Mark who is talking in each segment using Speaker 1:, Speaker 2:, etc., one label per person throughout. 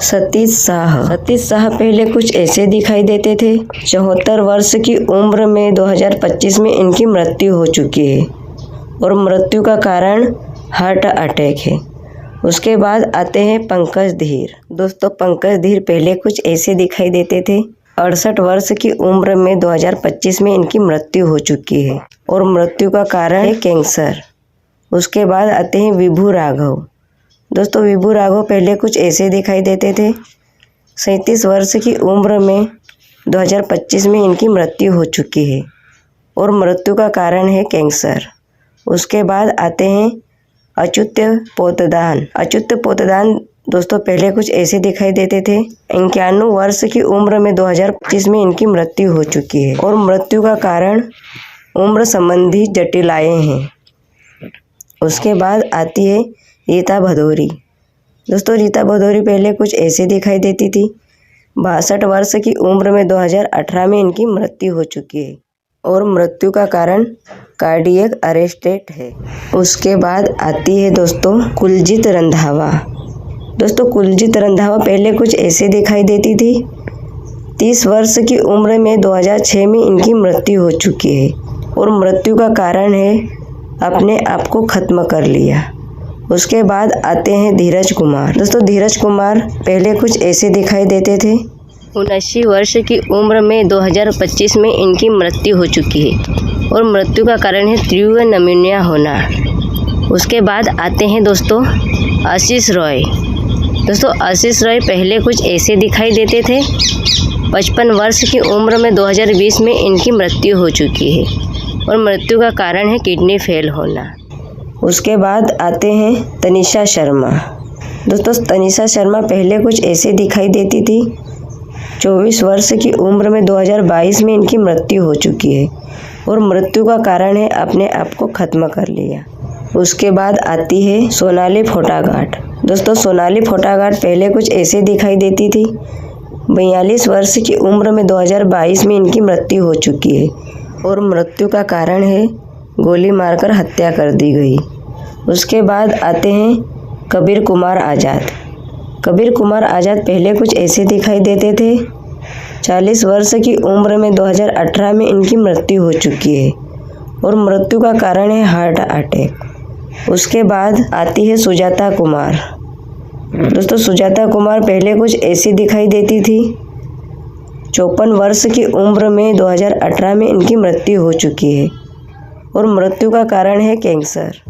Speaker 1: सतीश शाह पहले कुछ ऐसे दिखाई देते थे। 74 वर्ष की उम्र में 2025 में इनकी मृत्यु हो चुकी है और मृत्यु का कारण हार्ट अटैक है। उसके बाद आते हैं पंकज धीर। दोस्तों, पंकज धीर पहले कुछ ऐसे दिखाई देते थे। 68 वर्ष की उम्र में 2025 में इनकी मृत्यु हो चुकी है और मृत्यु का कारण है कैंसर। उसके बाद आते हैं विभू राघव। दोस्तों, विभू राघव पहले कुछ ऐसे दिखाई देते थे। 37 वर्ष की उम्र में 2025 में इनकी मृत्यु हो चुकी है और मृत्यु का कारण है कैंसर। उसके बाद आते हैं अच्युत पोतदान। दोस्तों, पहले कुछ ऐसे दिखाई देते थे। 91 वर्ष की उम्र में 2025 में इनकी मृत्यु हो चुकी है और मृत्यु का कारण उम्र संबंधी जटिलाएं हैं। उसके बाद आती है रीता भदौरी। दोस्तों, रीता भदौरी पहले कुछ ऐसे दिखाई देती थी। 62 वर्ष की उम्र में 2018 में इनकी मृत्यु हो चुकी है और मृत्यु का कारण कार्डियक अरेस्ट है। उसके बाद आती है दोस्तों कुलजीत रंधावा। दोस्तों, कुलजीत रंधावा पहले कुछ ऐसे दिखाई देती थी। 30 वर्ष की उम्र में 2006 में इनकी मृत्यु हो चुकी है और मृत्यु का कारण है अपने आप को खत्म कर लिया। उसके बाद आते हैं धीरज कुमार। दोस्तों, धीरज कुमार पहले कुछ ऐसे दिखाई देते थे। 79 वर्ष की उम्र में 2025 में इनकी मृत्यु हो चुकी है और मृत्यु का कारण है तीव्र निमोनिया होना। उसके बाद आते हैं दोस्तों आशीष रॉय। दोस्तों, आशीष रॉय पहले कुछ ऐसे दिखाई देते थे। 55 वर्ष की उम्र में 2020 में इनकी मृत्यु हो चुकी है और मृत्यु का कारण है किडनी फेल होना। उसके बाद आते हैं तनिषा शर्मा। दोस्तों, तनिषा शर्मा पहले कुछ ऐसे दिखाई देती थी। 24 वर्ष की उम्र में 2022 में इनकी मृत्यु हो चुकी है और मृत्यु का कारण है अपने आप को खत्म कर लिया। उसके बाद आती है सोनाली फोटाघाट। दोस्तों, सोनाली फोटाघाट पहले कुछ ऐसे दिखाई देती थी। 42 वर्ष की उम्र में 2022 में इनकी मृत्यु हो चुकी है और मृत्यु का कारण है गोली मारकर हत्या कर दी गई। उसके बाद आते हैं कबीर कुमार आज़ाद। कबीर कुमार आज़ाद पहले कुछ ऐसे दिखाई देते थे। 40 वर्ष की उम्र में 2018 में इनकी मृत्यु हो चुकी है और मृत्यु का कारण है हार्ट अटैक। उसके बाद आती है सुजाता कुमार। दोस्तों, सुजाता कुमार पहले कुछ ऐसी दिखाई देती थी। 54 वर्ष की उम्र में 2018 में इनकी मृत्यु हो चुकी है और मृत्यु का कारण है कैंसर।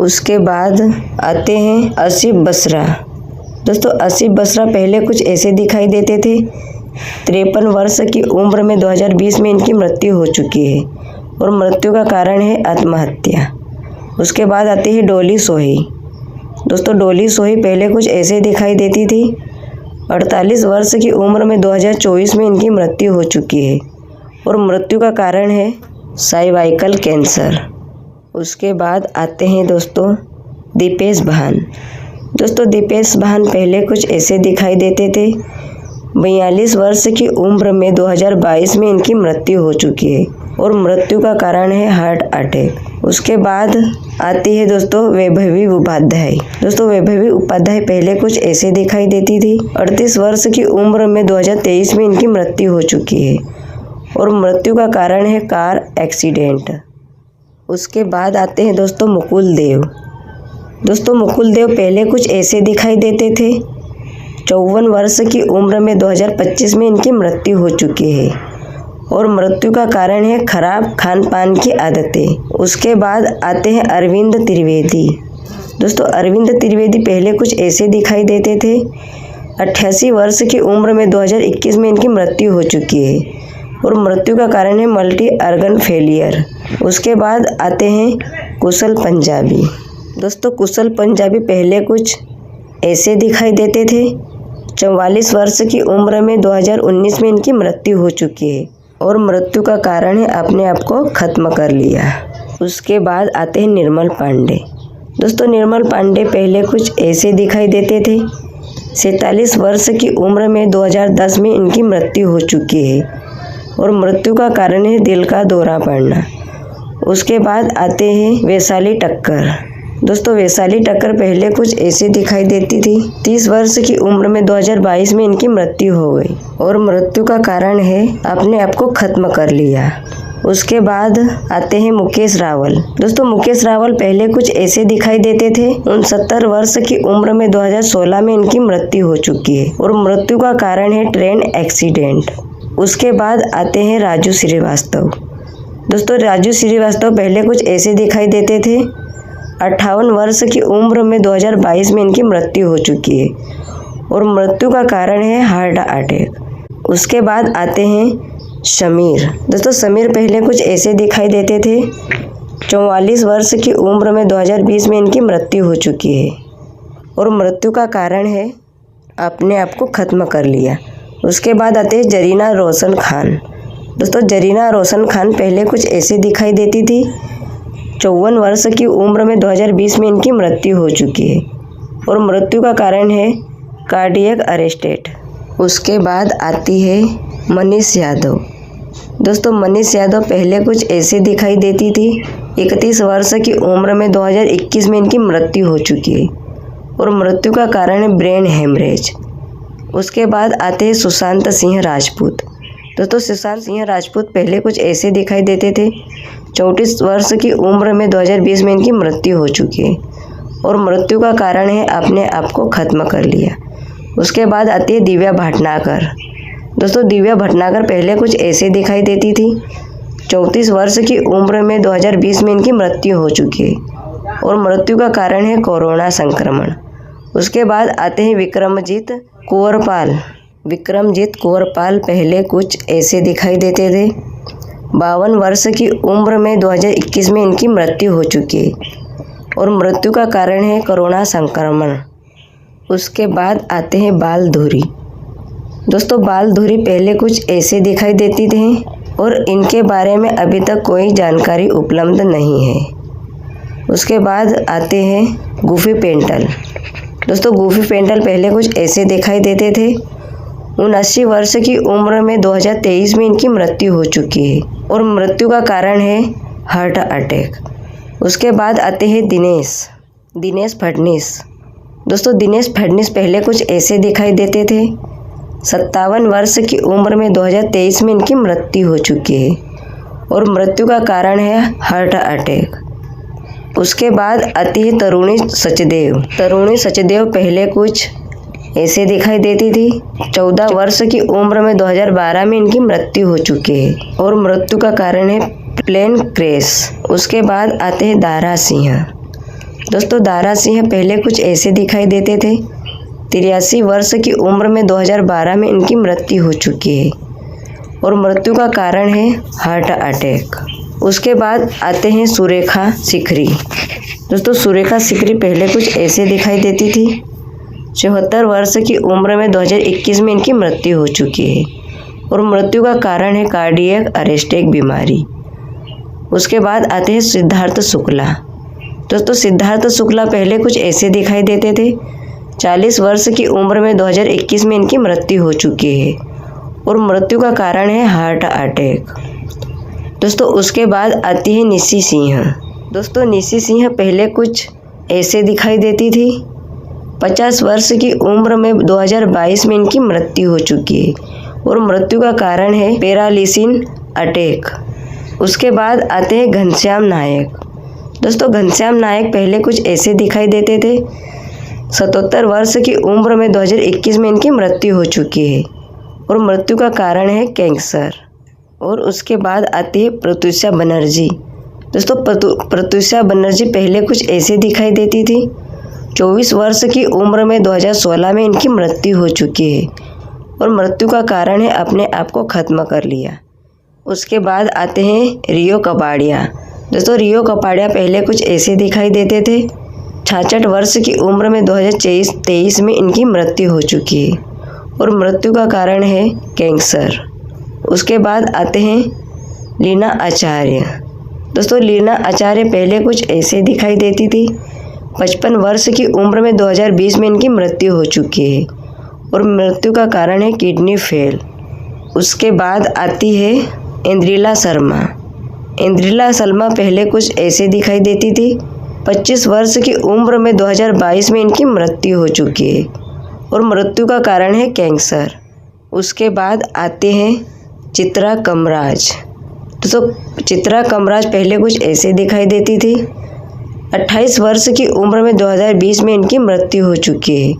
Speaker 1: उसके बाद आते हैं आसिफ बसरा। दोस्तों, आसिफ बसरा पहले कुछ ऐसे दिखाई देते थे। 53 वर्ष की उम्र में 2020 में इनकी मृत्यु हो चुकी है और मृत्यु का कारण है आत्महत्या। उसके बाद आती है डोली सोही। दोस्तों, डोली सोही पहले कुछ ऐसे दिखाई देती थी। 48 वर्ष की उम्र में 2024 में इनकी मृत्यु हो चुकी है और मृत्यु का कारण है सर्वाइकल कैंसर। उसके बाद आते हैं दोस्तों दीपेश भान। दोस्तों, दीपेश भान पहले कुछ ऐसे दिखाई देते थे। 42 वर्ष की उम्र में 2022 में इनकी मृत्यु हो चुकी है और मृत्यु का कारण है हार्ट अटैक। उसके बाद आती है दोस्तों वैभवी उपाध्याय। दोस्तों, वैभवी उपाध्याय पहले कुछ ऐसे दिखाई देती थी। 38 वर्ष की उम्र में 2023 में इनकी मृत्यु हो चुकी है और मृत्यु का कारण है कार एक्सीडेंट। उसके बाद आते हैं दोस्तों मुकुल देव। दोस्तों, मुकुल देव पहले कुछ ऐसे दिखाई देते थे। 54 वर्ष की उम्र में 2025 में इनकी मृत्यु हो चुकी है और मृत्यु का कारण है खराब खान पान की आदतें। उसके बाद आते हैं अरविंद त्रिवेदी। दोस्तों, अरविंद त्रिवेदी पहले कुछ ऐसे दिखाई देते थे। 88 वर्ष की उम्र में 2021 में इनकी मृत्यु हो चुकी है और मृत्यु का कारण है मल्टी ऑर्गन फेलियर। उसके बाद आते हैं कुशल पंजाबी। दोस्तों, कुशल पंजाबी पहले कुछ ऐसे दिखाई देते थे। 44 वर्ष की उम्र में 2019 में इनकी मृत्यु हो चुकी है और मृत्यु का कारण है अपने आप को खत्म कर लिया। उसके बाद आते हैं निर्मल पांडे। दोस्तों, निर्मल पांडे पहले कुछ ऐसे दिखाई देते थे। 47 वर्ष की उम्र में 2010 में इनकी मृत्यु हो चुकी है और मृत्यु का कारण है दिल का दौरा पड़ना। उसके बाद आते हैं वैशाली ठक्कर। दोस्तों वैशाली ठक्कर पहले कुछ ऐसे दिखाई देती थी। 30 वर्ष की उम्र में 2022 में इनकी मृत्यु हो गई और मृत्यु का कारण है अपने आप को खत्म कर लिया। उसके बाद आते हैं मुकेश रावल। दोस्तों मुकेश रावल पहले कुछ ऐसे दिखाई देते थे। 69 वर्ष की उम्र में 2016 में इनकी मृत्यु हो चुकी है और मृत्यु का कारण है ट्रेन एक्सीडेंट। उसके बाद आते हैं राजू श्रीवास्तव। दोस्तों राजू श्रीवास्तव पहले कुछ ऐसे दिखाई देते थे। 58 वर्ष की उम्र में 2022 में इनकी मृत्यु हो चुकी है और मृत्यु का कारण है हार्ट अटैक। उसके बाद आते हैं समीर। दोस्तों समीर पहले कुछ ऐसे दिखाई देते थे। 44 वर्ष की उम्र में 2020 में इनकी मृत्यु हो चुकी है और मृत्यु का कारण है अपने आप को ख़त्म कर लिया। उसके बाद आते हैं जरीना रोशन खान। दोस्तों जरीना रोशन खान पहले कुछ ऐसे दिखाई देती थी। 54 वर्ष की उम्र में 2020 में इनकी मृत्यु हो चुकी है और मृत्यु का कारण है कार्डियक अरेस्टेट। उसके बाद आती है मनीष यादव। दोस्तों मनीष यादव पहले कुछ ऐसे दिखाई देती थी। 31 वर्ष की उम्र में 2021 में इनकी मृत्यु हो चुकी है और मृत्यु का कारण है ब्रेन हेमरेज। उसके बाद आते हैं सुशांत सिंह राजपूत। दोस्तों सुशांत सिंह राजपूत पहले कुछ ऐसे दिखाई देते थे। 34 वर्ष की उम्र में 2020 में इनकी मृत्यु हो चुकी है और मृत्यु का कारण है अपने आप को ख़त्म कर लिया। उसके बाद आती है दिव्या भटनागर। दोस्तों दिव्या भटनागर पहले कुछ ऐसे दिखाई देती थी। 34 वर्ष की उम्र में 2020 में इनकी मृत्यु हो चुकी है और मृत्यु का कारण है कोरोना संक्रमण। उसके बाद आते हैं विक्रमजीत कुंवरपाल। विक्रमजीत कुंवरपाल पहले कुछ ऐसे दिखाई देते थे। 52 वर्ष की उम्र में 2021 में इनकी मृत्यु हो चुकी है और मृत्यु का कारण है कोरोना संक्रमण। उसके बाद आते हैं बालधुरी। दोस्तों बालधुरी पहले कुछ ऐसे दिखाई देती थी और इनके बारे में अभी तक कोई जानकारी उपलब्ध नहीं है। उसके बाद आते हैं गुफी पेंटल। दोस्तों गुफी पेंटल पहले कुछ ऐसे दिखाई देते थे। 79 वर्ष की उम्र में 2023 में इनकी मृत्यु हो चुकी है और मृत्यु का कारण है हार्ट अटैक। उसके बाद आते हैं दिनेश फडणीस। दोस्तों दिनेश फडणीस पहले कुछ ऐसे दिखाई देते थे। 57 वर्ष की उम्र में 2023 में इनकी मृत्यु हो चुकी है और मृत्यु का कारण है हार्ट अटैक। उसके बाद आती है तरुणी सचदेव। तरुणी सचदेव पहले कुछ ऐसे दिखाई देती थी। 14 वर्ष की उम्र में 2012 में इनकी मृत्यु हो चुकी है और मृत्यु का कारण है प्लेन क्रैश। उसके बाद आते हैं दारा सिंह। दोस्तों दारा सिंह पहले कुछ ऐसे दिखाई देते थे। 83 वर्ष की उम्र में 2012 में इनकी मृत्यु हो चुकी है और मृत्यु का कारण है हार्ट अटैक। उसके बाद आते हैं सुरेखा सिकरी। दोस्तों सुरेखा सिकरी पहले कुछ ऐसे दिखाई देती थी। 74 वर्ष की उम्र में 2021 में इनकी मृत्यु हो चुकी है और मृत्यु का कारण है कार्डियक अरेस्टेक बीमारी। उसके बाद आते हैं सिद्धार्थ शुक्ला। दोस्तों सिद्धार्थ शुक्ला पहले कुछ ऐसे दिखाई देते थे। 40 वर्ष की उम्र में 2021 में इनकी मृत्यु हो चुकी है और मृत्यु का कारण है हार्ट अटैक। दोस्तों उसके बाद आती है निशी सिंह। दोस्तों निशी सिंह पहले कुछ ऐसे दिखाई देती थी। 50 वर्ष की उम्र में 2022 में इनकी मृत्यु हो चुकी है और मृत्यु का कारण है पैरालिसिस अटैक। उसके बाद आते हैं घनश्याम नायक। दोस्तों घनश्याम नायक पहले कुछ ऐसे दिखाई देते थे। 77 वर्ष की उम्र में 2021 में इनकी मृत्यु हो चुकी है और मृत्यु का कारण है कैंसर। और उसके बाद आती है प्रत्युषा बनर्जी। दोस्तों प्रत्युषा बनर्जी पहले कुछ ऐसे दिखाई देती थी। 24 वर्ष की उम्र में 2016 में इनकी मृत्यु हो चुकी है और मृत्यु का कारण है अपने आप को ख़त्म कर लिया। उसके बाद आते हैं रियो कपाड़िया। दोस्तों रियो कपाड़िया पहले कुछ ऐसे दिखाई देते थे। 66 वर्ष की उम्र में 2023 में इनकी मृत्यु हो चुकी है और मृत्यु का कारण है कैंसर। उसके बाद आते हैं लीना आचार्य। दोस्तों लीना आचार्य पहले कुछ ऐसे दिखाई देती थी। 55 वर्ष की उम्र में 2020 में इनकी मृत्यु हो चुकी है और मृत्यु का कारण है किडनी फेल। उसके बाद आती है इंद्रिला शर्मा। इंद्रिला शर्मा पहले कुछ ऐसे दिखाई देती थी। 25 वर्ष की उम्र में 2022 में इनकी मृत्यु हो चुकी है और मृत्यु का कारण है कैंसर। उसके बाद आते हैं चित्रा कमराज। दोस्तों चित्रा कमराज पहले कुछ ऐसे दिखाई देती थी। 28 वर्ष की उम्र में 2020 में इनकी मृत्यु हो चुकी है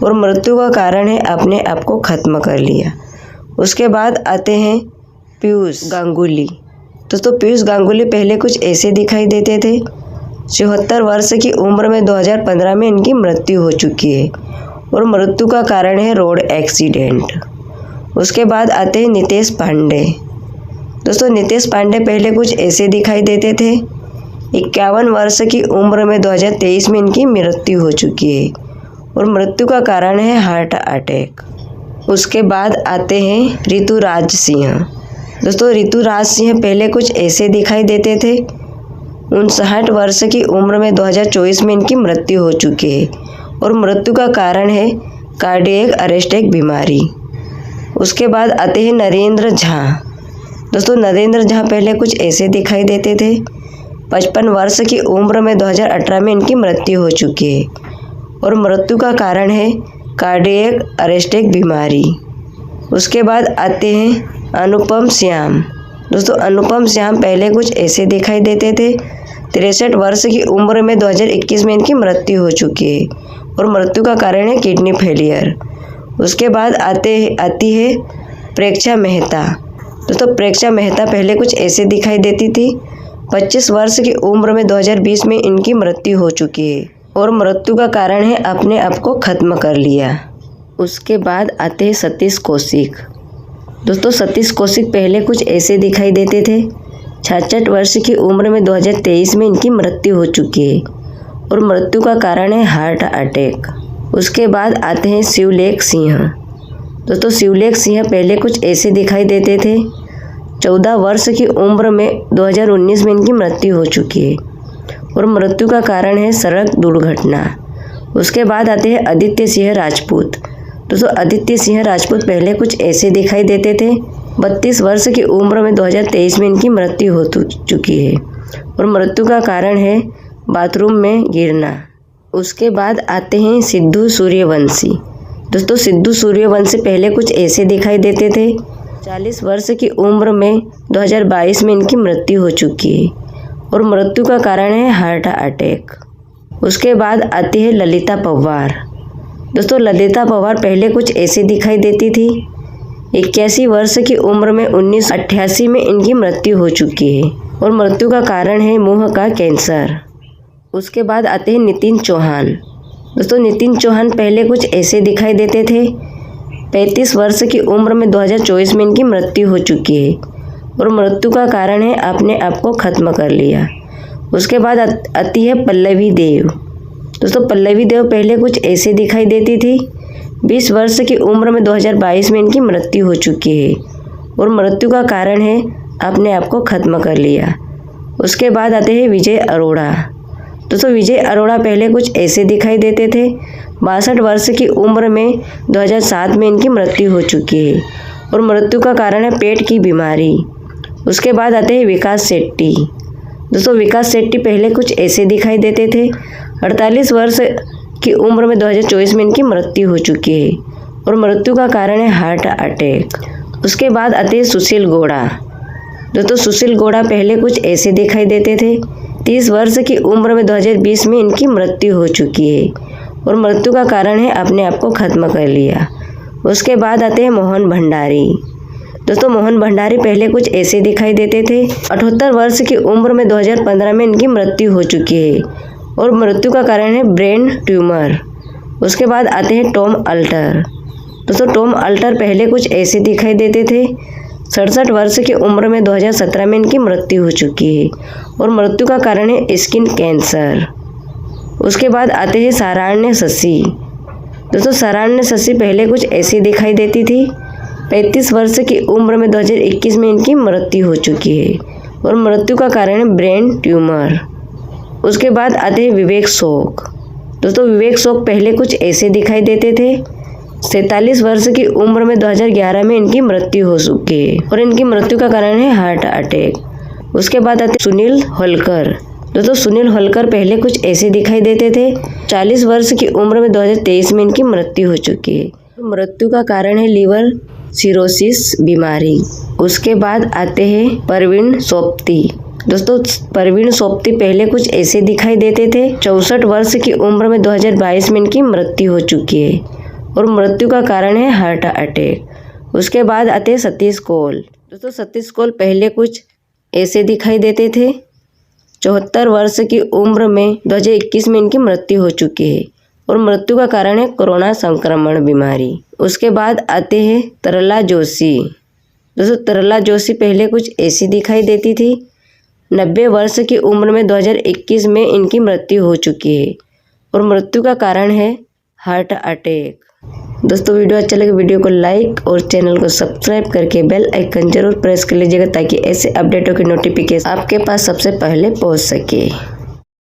Speaker 1: और मृत्यु का कारण है अपने आप को ख़त्म कर लिया। उसके बाद आते हैं पीयूष गांगुली। दोस्तों पीयूष गांगुली पहले कुछ ऐसे दिखाई देते थे। 74 वर्ष की उम्र में 2015 में इनकी मृत्यु हो चुकी है और मृत्यु का कारण है रोड एक्सीडेंट। उसके बाद आते हैं नितेश पांडे। दोस्तों नितेश पांडे पहले कुछ ऐसे दिखाई देते थे। 51 वर्ष की उम्र में 2023 में इनकी मृत्यु हो चुकी है और मृत्यु का कारण है हार्ट अटैक। उसके बाद आते हैं ऋतुराज सिंह। दोस्तों ऋतुराज सिंह पहले कुछ ऐसे दिखाई देते थे। 59 वर्ष की उम्र में 2024 में इनकी मृत्यु हो चुकी है और मृत्यु का कारण है कार्डियक अरेस्टिक बीमारी। उसके बाद आते हैं नरेंद्र झा। दोस्तों नरेंद्र झा पहले कुछ ऐसे दिखाई देते थे। 55 वर्ष की उम्र में 2018 में इनकी मृत्यु हो चुकी है और मृत्यु का कारण है कार्डियक अरेस्टिक बीमारी। उसके बाद आते हैं अनुपम श्याम। दोस्तों अनुपम श्याम पहले कुछ ऐसे दिखाई देते थे। 63 वर्ष की उम्र में 2021 में इनकी मृत्यु हो चुकी है और मृत्यु का कारण है किडनी फेलियर। उसके बाद आती है प्रेक्षा मेहता। दोस्तों प्रेक्षा मेहता पहले कुछ ऐसे दिखाई देती थी। 25 वर्ष की उम्र में 2020 में इनकी मृत्यु हो चुकी है और मृत्यु का कारण है अपने आप को ख़त्म कर लिया। उसके बाद आते हैं सतीश कौशिक। दोस्तों सतीश कौशिक पहले कुछ ऐसे दिखाई देते थे। 66 वर्ष की उम्र में 2023 में इनकी मृत्यु हो चुकी है और मृत्यु का कारण है हार्ट अटैक। उसके बाद आते हैं शिवलेख सिंह। दोस्तों शिवलेख सिंह पहले कुछ ऐसे दिखाई देते थे। 14 वर्ष की उम्र में 2019 में इनकी मृत्यु हो चुकी है और मृत्यु का कारण है सड़क दुर्घटना। उसके बाद आते हैं आदित्य सिंह राजपूत। दोस्तों आदित्य सिंह राजपूत पहले कुछ ऐसे दिखाई देते थे। 32 वर्ष की उम्र में 2023 में इनकी मृत्यु हो चुकी है और मृत्यु का कारण है बाथरूम में गिरना। उसके बाद आते हैं सिद्धू सूर्यवंशी। दोस्तों सिद्धू सूर्यवंशी पहले कुछ ऐसे दिखाई देते थे। 40 वर्ष की उम्र में 2022 में इनकी मृत्यु हो चुकी है और मृत्यु का कारण है हार्ट अटैक। उसके बाद आती है ललिता पवार। दोस्तों ललिता पवार पहले कुछ ऐसे दिखाई देती थी। 81 वर्ष की उम्र में 1988 में इनकी मृत्यु हो चुकी है और मृत्यु का कारण है मुंह का कैंसर। उसके बाद आते हैं नितिन चौहान। दोस्तों नितिन चौहान पहले कुछ ऐसे दिखाई देते थे। 35 वर्ष की उम्र में 2024 में इनकी मृत्यु हो चुकी है और मृत्यु का कारण है अपने आप को ख़त्म कर लिया। उसके बाद आती है पल्लवी देव। दोस्तों पल्लवी देव पहले कुछ ऐसे दिखाई देती थी। 20 वर्ष की उम्र में 2022 में इनकी मृत्यु हो चुकी है और मृत्यु का कारण है अपने आप को ख़त्म कर लिया। उसके बाद आते हैं विजय अरोड़ा। दोस्तों विजय अरोड़ा पहले कुछ ऐसे दिखाई देते थे। 62 वर्ष की उम्र में 2007 में इनकी मृत्यु हो चुकी है और मृत्यु का कारण है पेट की बीमारी। उसके बाद आते हैं विकास शेट्टी। दोस्तों विकास शेट्टी पहले कुछ ऐसे दिखाई देते थे। 48 वर्ष की उम्र में 2024 में इनकी मृत्यु हो चुकी है और मृत्यु का कारण है हार्ट अटैक। उसके बाद आते हैं सुशील गौड़ा। दोस्तों सुशील गौड़ा पहले कुछ ऐसे दिखाई देते थे। 30 वर्ष की उम्र में 2020 में इनकी मृत्यु हो चुकी है और मृत्यु का कारण है अपने आप को ख़त्म कर लिया। उसके बाद आते हैं मोहन भंडारी। दोस्तों मोहन भंडारी पहले कुछ ऐसे दिखाई देते थे। 78 वर्ष की उम्र में 2015 में इनकी मृत्यु हो चुकी है और मृत्यु का कारण है ब्रेन ट्यूमर। उसके बाद आते हैं टॉम अल्टर। दोस्तों टॉम अल्टर पहले कुछ ऐसे दिखाई देते थे। 67 वर्ष की उम्र में 2017 में इनकी मृत्यु हो चुकी है और मृत्यु का कारण है स्किन कैंसर। उसके बाद आते हैं साराण्य शशि। दोस्तों साराण्य शशि पहले कुछ ऐसी दिखाई देती थी। 35 वर्ष की उम्र में 2021 में इनकी मृत्यु हो चुकी है और मृत्यु का कारण है ब्रेन ट्यूमर। उसके बाद आते हैं विवेक शोक। दोस्तों विवेक शोक पहले कुछ ऐसे दिखाई देते थे। 47 वर्ष की उम्र में 2011 में इनकी मृत्यु हो चुकी है और इनकी मृत्यु का कारण है हार्ट अटैक। उसके बाद आते सुनील होलकर। दोस्तों सुनील होलकर पहले कुछ ऐसे दिखाई देते थे। 40 वर्ष की उम्र में 2023 में इनकी मृत्यु हो चुकी है। मृत्यु का कारण है लीवर सिरोसिस बीमारी। उसके बाद आते हैं परवीन सोपती। दोस्तों परवीन सोपती पहले कुछ ऐसे दिखाई देते थे। 64 वर्ष की उम्र में 2022 में इनकी मृत्यु हो चुकी है और मृत्यु का कारण है हार्ट अटैक। उसके बाद आते हैं सतीश कौल। दोस्तों सतीश कौल पहले कुछ ऐसे दिखाई देते थे। 74 वर्ष की उम्र में 2021 में इनकी मृत्यु हो चुकी है और मृत्यु का कारण है कोरोना संक्रमण बीमारी। उसके बाद आते हैं तरला जोशी। दोस्तों तरला जोशी पहले कुछ ऐसी दिखाई देती थी। 90 वर्ष की उम्र में 2021 में इनकी मृत्यु हो चुकी है और मृत्यु का कारण है हार्ट अटैक। दोस्तों वीडियो अच्छा लगे वीडियो को लाइक और चैनल को सब्सक्राइब करके बेल आइकन जरूर प्रेस कर लीजिएगा ताकि ऐसे अपडेटों की नोटिफिकेशन आपके पास सबसे पहले पहुंच सके।